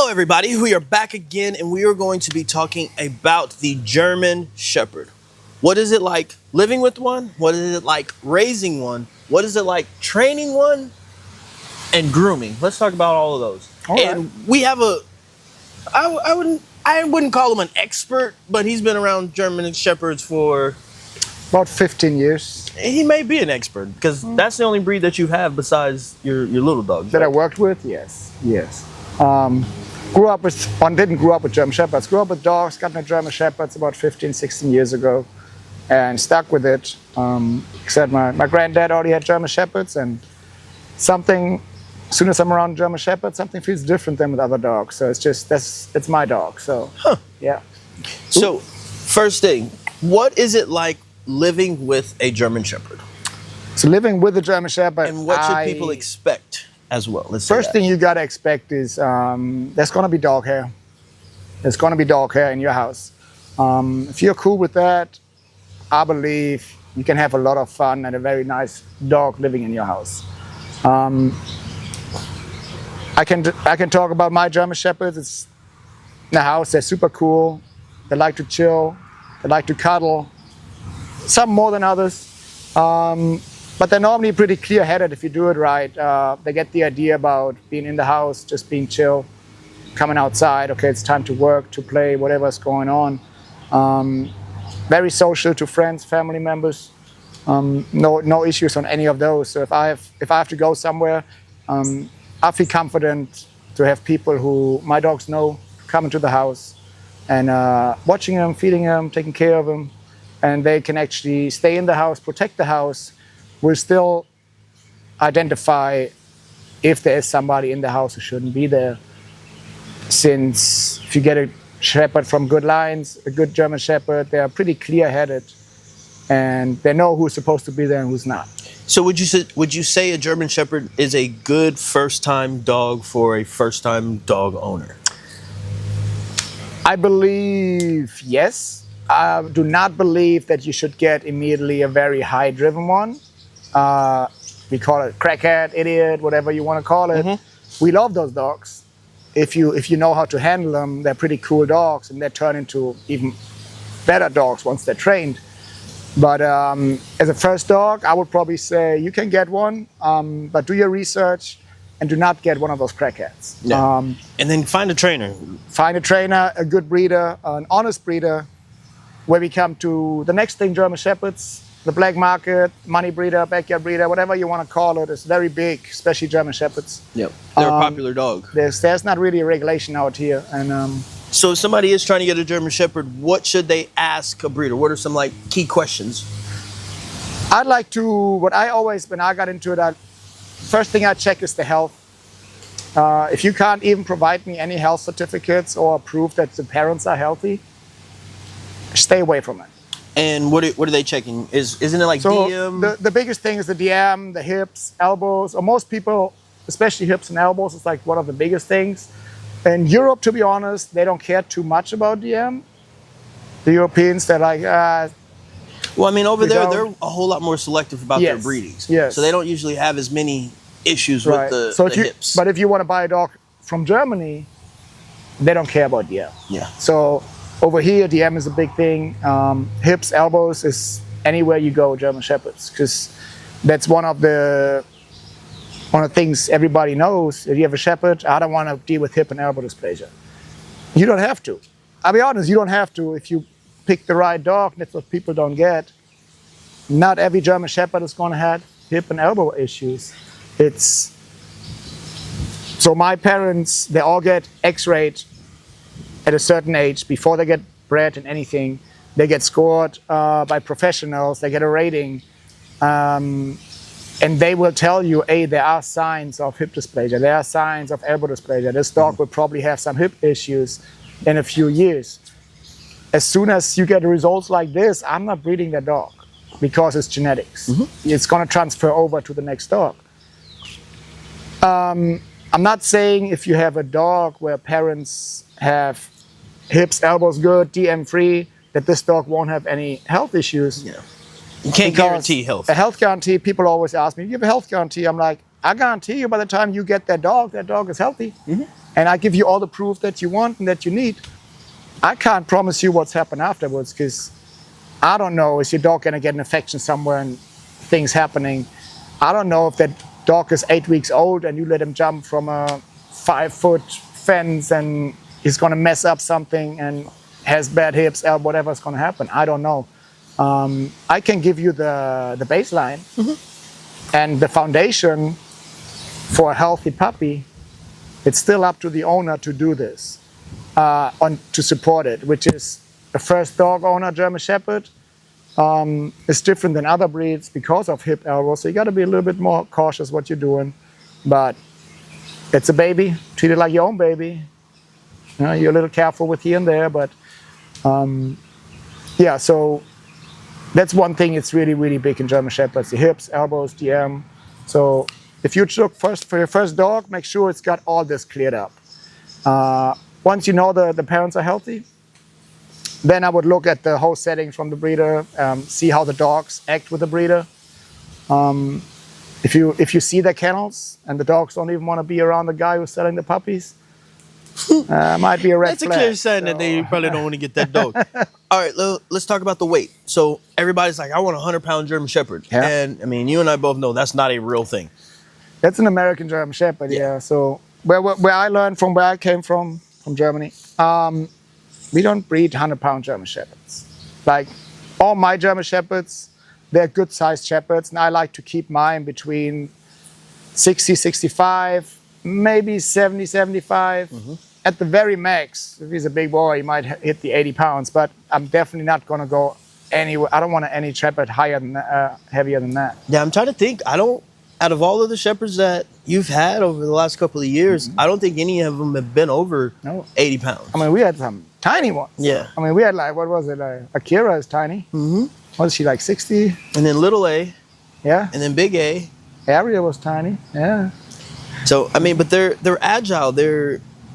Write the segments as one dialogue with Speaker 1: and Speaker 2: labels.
Speaker 1: Hello, everybody. We are back again, and we are going to be talking about the German Shepherd. What is it like living with one? What is it like raising one? What is it like training one? And grooming. Let's talk about all of those. And we have I wouldn't call him an expert, but he's been around German Shepherds for
Speaker 2: about 15 years.
Speaker 1: He may be an expert because that's the only breed that you have besides your little dogs.
Speaker 2: That I worked with, yes. Didn't grow up with German Shepherds. Grew up with dogs, got my German Shepherds about 15, 16 years ago and stuck with it. Except my granddad already had German Shepherds, and something, as soon as I'm around German Shepherds, something feels different than with other dogs. So it's my dog. So, yeah.
Speaker 1: So, first thing, what is it like living with a German Shepherd?
Speaker 2: So living with a German Shepherd.
Speaker 1: And what should people expect as well?
Speaker 2: First thing you gotta expect is there's gonna be dog hair. There's gonna be dog hair in your house. If you're cool with that, I believe you can have a lot of fun and a very nice dog living in your house. I can talk about my German Shepherds. It's in the house. They're super cool. They like to chill. They like to cuddle. Some more than others. But they're normally pretty clear-headed if you do it right. They get the idea about being in the house, just being chill, coming outside. Okay, it's time to work, to play, whatever's going on. Very social to friends, family members. No issues on any of those. So if I have to go somewhere, I feel confident to have people who my dogs know come into the house and watching them, feeding them, taking care of them, and they can actually stay in the house, protect the house. We'll still identify if there is somebody in the house who shouldn't be there. Since if you get a shepherd from good lines, a good German Shepherd, they are pretty clear-headed and they know who's supposed to be there and who's not.
Speaker 1: So would you say a German Shepherd is a good first-time dog for a first-time dog owner?
Speaker 2: I believe yes. I do not believe that you should get immediately a very high-driven one. We call it crackhead, idiot, whatever you want to call it. Mm-hmm. We love those dogs. If you know how to handle them, they're pretty cool dogs, and they turn into even better dogs once they're trained. But as a first dog, I would probably say you can get one, but do your research and do not get one of those crackheads.
Speaker 1: Yeah. And then find a trainer.
Speaker 2: Find a trainer, a good breeder, an honest breeder. Where we come to the next thing, German Shepherds, the black market, money breeder, backyard breeder, whatever you want to call it, is very big, especially German Shepherds.
Speaker 1: Yep, they're a popular dog.
Speaker 2: There's not really a regulation out here. And
Speaker 1: so if somebody is trying to get a German Shepherd, what should they ask a breeder? What are some key questions?
Speaker 2: When I got into it, first thing I check is the health. If you can't even provide me any health certificates or proof that the parents are healthy, stay away from it.
Speaker 1: And what are they checking? Isn't it like DM?
Speaker 2: The biggest thing is the DM, the hips, elbows. Or most people, especially hips and elbows, is like one of the biggest things. In Europe, to be honest, they don't care too much about DM. The Europeans, they're like,
Speaker 1: well, I mean, over there, they're a whole lot more selective about their breedings.
Speaker 2: Yes.
Speaker 1: So they don't usually have as many issues with the hips.
Speaker 2: But if you want to buy a dog from Germany, they don't care about DM.
Speaker 1: Yeah.
Speaker 2: So over here, DM is a big thing. Hips, elbows is anywhere you go, German Shepherds, because that's one of the things everybody knows. If you have a Shepherd, I don't want to deal with hip and elbow dysplasia. You don't have to. I'll be honest, you don't have to if you pick the right dog. That's what people don't get. Not every German Shepherd is going to have hip and elbow issues. So my parents, they all get x-rayed at a certain age before they get bred in anything. They get scored by professionals. They get a rating. And they will tell you, hey, there are signs of hip dysplasia. There are signs of elbow dysplasia. This dog will probably have some hip issues in a few years. As soon as you get results like this, I'm not breeding that dog because it's genetics. Mm-hmm. It's going to transfer over to the next dog. I'm not saying if you have a dog where parents have hips, elbows good, DM free, that this dog won't have any health issues.
Speaker 1: Yeah. You can't guarantee health.
Speaker 2: A health guarantee, people always ask me, you have a health guarantee? I'm like, I guarantee you by the time you get that dog is healthy. And I give you all the proof that you want and that you need. I can't promise you what's happened afterwards because I don't know, is your dog going to get an infection somewhere and things happening? I don't know if that dog is 8 weeks old and you let him jump from a 5-foot fence and he's going to mess up something and has bad hips or whatever's going to happen. I don't know. I can give you the baseline and the foundation for a healthy puppy. It's still up to the owner to do this, to support it, which is a first dog owner, German Shepherd. It's different than other breeds because of hip elbow, so you got to be a little bit more cautious what you're doing. But it's a baby, treat it like your own baby. You know, you're a little careful with here and there, but yeah, so that's one thing. It's really, really big in German Shepherds: the hips, elbows, DM. So if you look first for your first dog, make sure it's got all this cleared up. Once you know the parents are healthy, then I would look at the whole setting from the breeder, see how the dogs act with the breeder. If you see their kennels and the dogs don't even want to be around the guy who's selling the puppies, might be a red
Speaker 1: That's
Speaker 2: flag.
Speaker 1: a clear sign that they probably don't want to get that dog. All right, let's talk about the weight. So everybody's like, I want a 100-pound German Shepherd.
Speaker 2: Yeah.
Speaker 1: And I mean, you and I both know that's not a real thing.
Speaker 2: That's an American German Shepherd, yeah. So where I learned from, where I came from Germany, we don't breed 100-pound German Shepherds. Like all my German Shepherds, they're good-sized Shepherds, and I like to keep mine between 60, 65, maybe 70, 75. At the very max, if he's a big boy, he might hit the 80 pounds, but I'm definitely not going to go anywhere. I don't want any Shepherd higher than heavier than that.
Speaker 1: Yeah, I'm trying to think. Out of all of the Shepherds that you've had over the last couple of years, I don't think any of them have been over 80 pounds.
Speaker 2: I mean, we had some tiny ones.
Speaker 1: Yeah.
Speaker 2: I mean, we had like, what was it? Akira is tiny. Was she like 60?
Speaker 1: And then little A,
Speaker 2: Yeah.
Speaker 1: and then big A.
Speaker 2: Aria was tiny. Yeah.
Speaker 1: So I mean, but they're agile.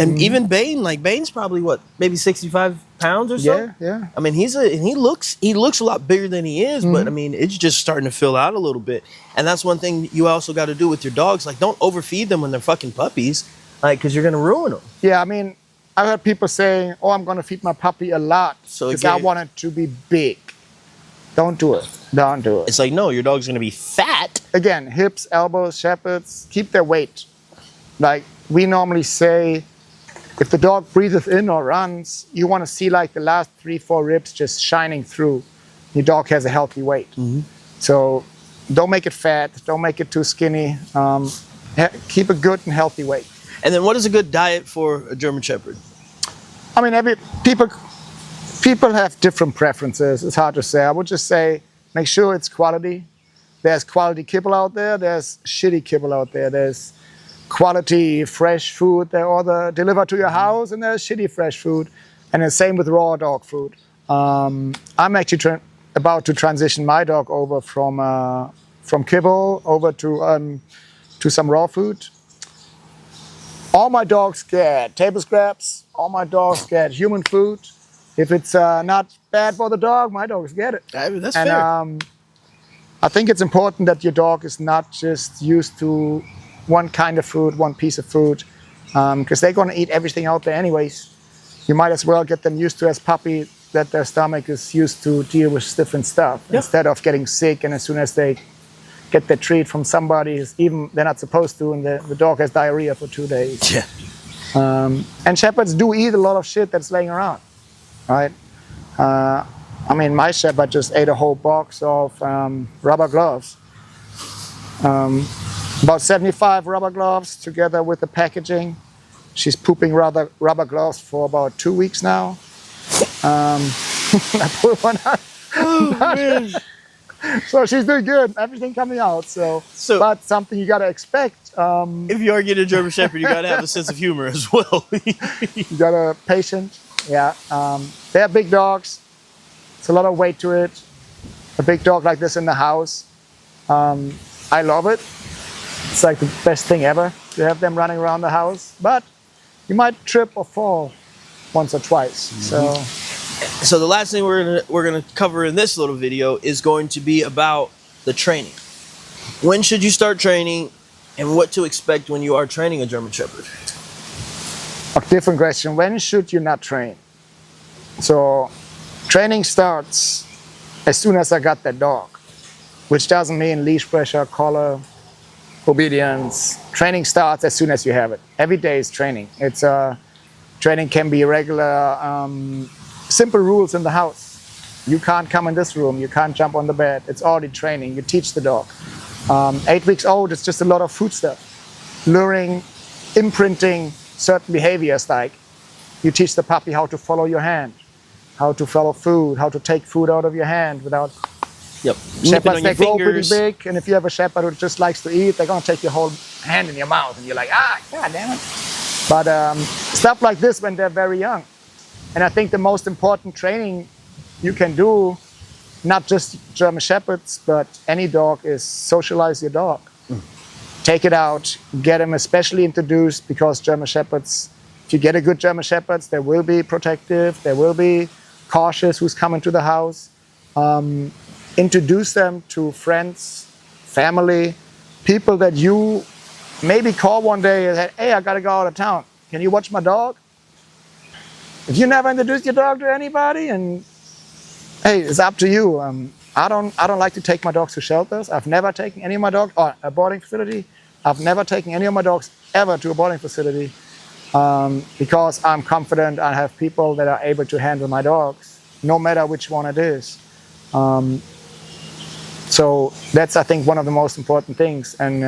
Speaker 1: And even Bane, like Bane's probably what, maybe 65 pounds or so.
Speaker 2: Yeah. Yeah.
Speaker 1: I mean, he looks a lot bigger than he is, but I mean, it's just starting to fill out a little bit. And that's one thing you also got to do with your dogs. Like, don't overfeed them when they're fucking puppies, like, because you're gonna ruin them.
Speaker 2: Yeah. I mean, I heard people saying, "Oh, I'm going to feed my puppy a lot because I want it to be big." Don't do it. Don't do it.
Speaker 1: It's like, no, your dog's gonna be fat.
Speaker 2: Again, hips, elbows, Shepherds, keep their weight. Like we normally say, if the dog breathes in or runs, you want to see like the last 3-4 ribs just shining through. Your dog has a healthy weight. So don't make it fat. Don't make it too skinny. Keep a good and healthy weight.
Speaker 1: And then what is a good diet for a German Shepherd?
Speaker 2: I mean, people have different preferences. It's hard to say. I would just say, make sure it's quality. There's quality kibble out there. There's shitty kibble out there. There's quality fresh food they order delivered to your house, and there's shitty fresh food, and the same with raw dog food. I'm actually about to transition my dog over from kibble over to some raw food. All my dogs get table scraps. All my dogs get human food. If it's not bad for the dog, my dogs get it.
Speaker 1: That's fair.
Speaker 2: I think it's important that your dog is not just used to one kind of food, one piece of food, because they're going to eat everything out there anyways. You might as well get them used to as puppy that their stomach is used to deal with different stuff instead of getting sick, and as soon as they get their treat from somebody, even they're not supposed to, and the dog has diarrhea for 2 days.
Speaker 1: Yeah.
Speaker 2: And Shepherds do eat a lot of shit that's laying around, right? I mean, my Shepherd just ate a whole box of rubber gloves. About 75 rubber gloves together with the packaging. She's pooping rubber gloves for about 2 weeks now. I pulled one out.
Speaker 1: Oh, man.
Speaker 2: So she's doing good. Everything coming out. But something you got to expect.
Speaker 1: If you are getting a German Shepherd, you got to have a sense of humor as well.
Speaker 2: You got to patient. Yeah. They're big dogs. It's a lot of weight to it. A big dog like this in the house. I love it. It's like the best thing ever to have them running around the house. But you might trip or fall once or twice.
Speaker 1: So the last thing we're gonna cover in this little video is going to be about the training. When should you start training? and what to expect when you are training a German Shepherd.
Speaker 2: A different question. When should you not train? So training starts as soon as I got that dog, which doesn't mean leash pressure, collar, obedience. Training starts as soon as you have it. Every day is training. Training can be regular, simple rules in the house. You can't come in this room. You can't jump on the bed. It's already training. You teach the dog. 8 weeks old, it's just a lot of food stuff. Luring, imprinting certain behaviors, like you teach the puppy how to follow your hand, how to follow food, how to take food out of your hand without...
Speaker 1: Yep.
Speaker 2: Shepherds, they grow pretty big, and if you have a shepherd who just likes to eat, they're gonna take your whole hand in your mouth, and you're like, god damn it. But stuff like this when they're very young. And I think the most important training you can do, not just German Shepherds, but any dog, is socialize your dog. Take it out, get him especially introduced, because German Shepherds, if you get a good German Shepherds, they will be protective, they will be cautious who's coming to the house. Introduce them to friends, family, people that you maybe call one day and say, hey, I gotta go out of town. Can you watch my dog? If you never introduced your dog to anybody, and hey, it's up to you. I don't like to take my dogs to shelters. I've never taken any of my dogs, or a boarding facility. I've never taken any of my dogs ever to a boarding facility, because I'm confident I have people that are able to handle my dogs, no matter which one it is. So that's, I think, one of the most important things. And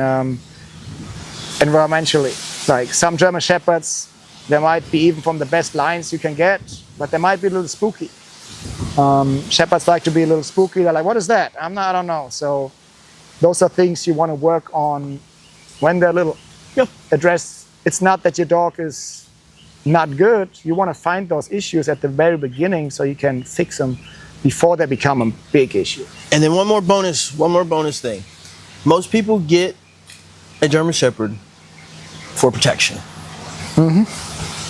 Speaker 2: environmentally, like some German Shepherds, they might be even from the best lines you can get, but they might be a little spooky. Shepherds like to be a little spooky. They're like, what is that? I don't know. So those are things you want to work on when they're little.
Speaker 1: Yep.
Speaker 2: Address, it's not that your dog is not good. You want to find those issues at the very beginning so you can fix them before they become a big issue.
Speaker 1: And then one more bonus thing. Most people get a German Shepherd for protection.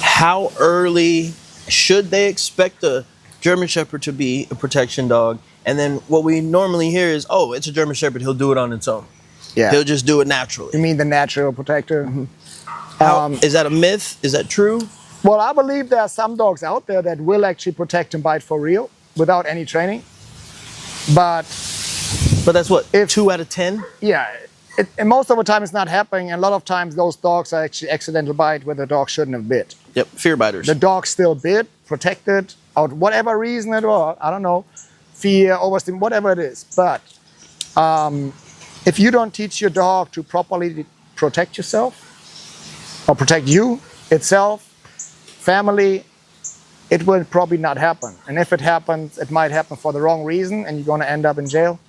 Speaker 1: How early should they expect a German Shepherd to be a protection dog? And then what we normally hear is, oh, it's a German Shepherd, he'll do it on its own.
Speaker 2: Yeah.
Speaker 1: He'll just do it naturally.
Speaker 2: You mean the natural protector?
Speaker 1: Is that a myth? Is that true?
Speaker 2: Well, I believe there are some dogs out there that will actually protect and bite for real without any training. But
Speaker 1: that's what, 2 out of 10?
Speaker 2: Yeah, and most of the time it's not happening. And a lot of times those dogs are actually accidental bite where the dog shouldn't have bit.
Speaker 1: Yep, fear biters.
Speaker 2: The dog still bit, protected, out whatever reason at all. I don't know, fear, overstim, whatever it is. But if you don't teach your dog to properly protect yourself, or protect you, itself, family, it will probably not happen. And if it happens, it might happen for the wrong reason, and you're going to end up in jail.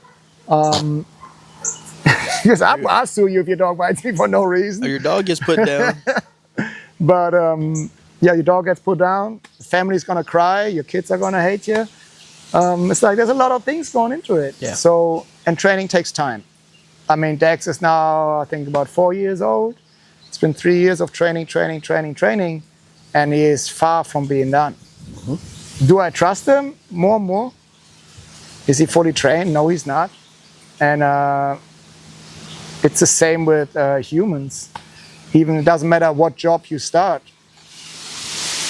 Speaker 2: Because I'll sue you if your dog bites me for no reason.
Speaker 1: Or your dog gets put down.
Speaker 2: But yeah, your dog gets put down, the family's going to cry, your kids are going to hate you. It's like there's a lot of things going into it.
Speaker 1: Yeah.
Speaker 2: So, and training takes time. I mean, Dex is now, I think, about 4 years old. It's been 3 years of training, and he is far from being done. Do I trust him? More and more. Is he fully trained? No, he's not. And it's the same with humans. Even it doesn't matter what job you start.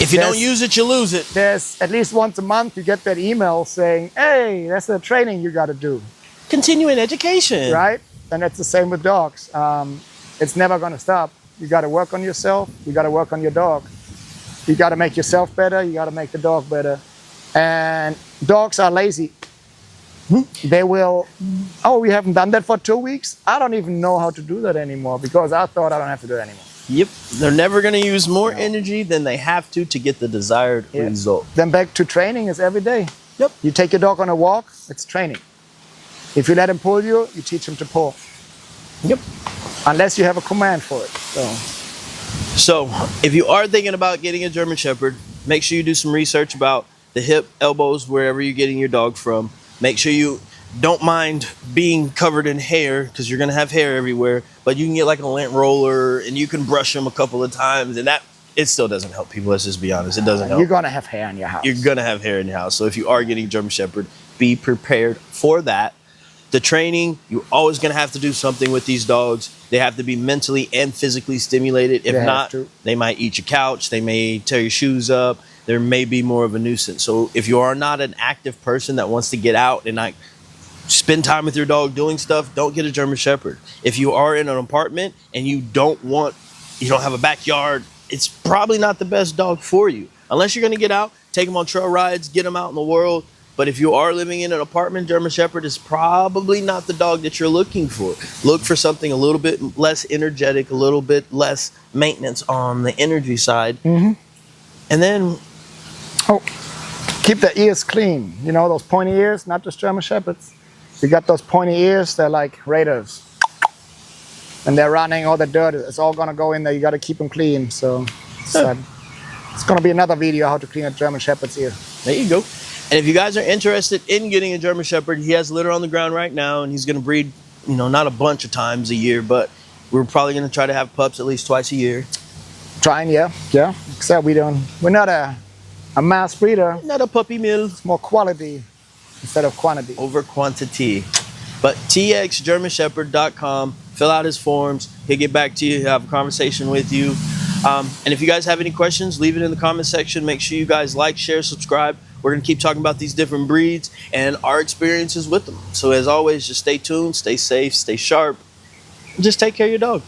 Speaker 1: If you don't use it, you lose it.
Speaker 2: There's at least once a month you get that email saying, hey, that's the training you got to do.
Speaker 1: Continuing education.
Speaker 2: Right? And it's the same with dogs. It's never going to stop. You got to work on yourself. You got to work on your dog. You got to make yourself better. You got to make the dog better. And dogs are lazy. They will, oh, we haven't done that for 2 weeks. I don't even know how to do that anymore because I thought I don't have to do it anymore.
Speaker 1: Yep. They're never going to use more energy than they have to get the desired result.
Speaker 2: Then back to training is every day.
Speaker 1: Yep.
Speaker 2: You take your dog on a walk, it's training. If you let him pull you, you teach him to pull.
Speaker 1: Yep.
Speaker 2: Unless you have a command for it.
Speaker 1: So if you are thinking about getting a German Shepherd, make sure you do some research about the hip, elbows, wherever you're getting your dog from. Make sure you don't mind being covered in hair because you're going to have hair everywhere, but you can get like a lint roller and you can brush them a couple of times, and that it still doesn't help people. Let's just be honest. It doesn't help.
Speaker 2: You're going to have hair in your house.
Speaker 1: You're going to have hair in your house. So if you are getting German Shepherd, be prepared for that. The training, you're always going to have to do something with these dogs. They have to be mentally and physically stimulated. If not, they might eat your couch. They may tear your shoes up. There may be more of a nuisance. So if you are not an active person that wants to get out and like spend time with your dog doing stuff, don't get a German Shepherd. If you are in an apartment and you don't have a backyard, it's probably not the best dog for you. Unless you're going to get out, take them on trail rides, get them out in the world. But if you are living in an apartment, German Shepherd is probably not the dog that you're looking for. Look for something a little bit less energetic, a little bit less maintenance on the energy side. Mm-hmm. And then...
Speaker 2: keep the ears clean. You know, those pointy ears, not just German Shepherds. You got those pointy ears, they're like raiders. And they're running, all the dirt, it's all going to go in there. You got to keep them clean. So it's going to be another video how to clean a German Shepherd's ear.
Speaker 1: There you go. And if you guys are interested in getting a German Shepherd, he has litter on the ground right now, and he's going to breed, not a bunch of times a year, but we're probably going to try to have pups at least twice a year.
Speaker 2: Trying, yeah. Except we're not a mass breeder.
Speaker 1: Not a puppy mill.
Speaker 2: It's more quality instead of quantity.
Speaker 1: Over quantity. But txgermanshepherd.com. Fill out his forms. He'll get back to you. He'll have a conversation with you. And if you guys have any questions, leave it in the comment section. Make sure you guys like, share, subscribe. We're going to keep talking about these different breeds and our experiences with them. So as always, just stay tuned, stay safe, stay sharp, and just take care of your dog.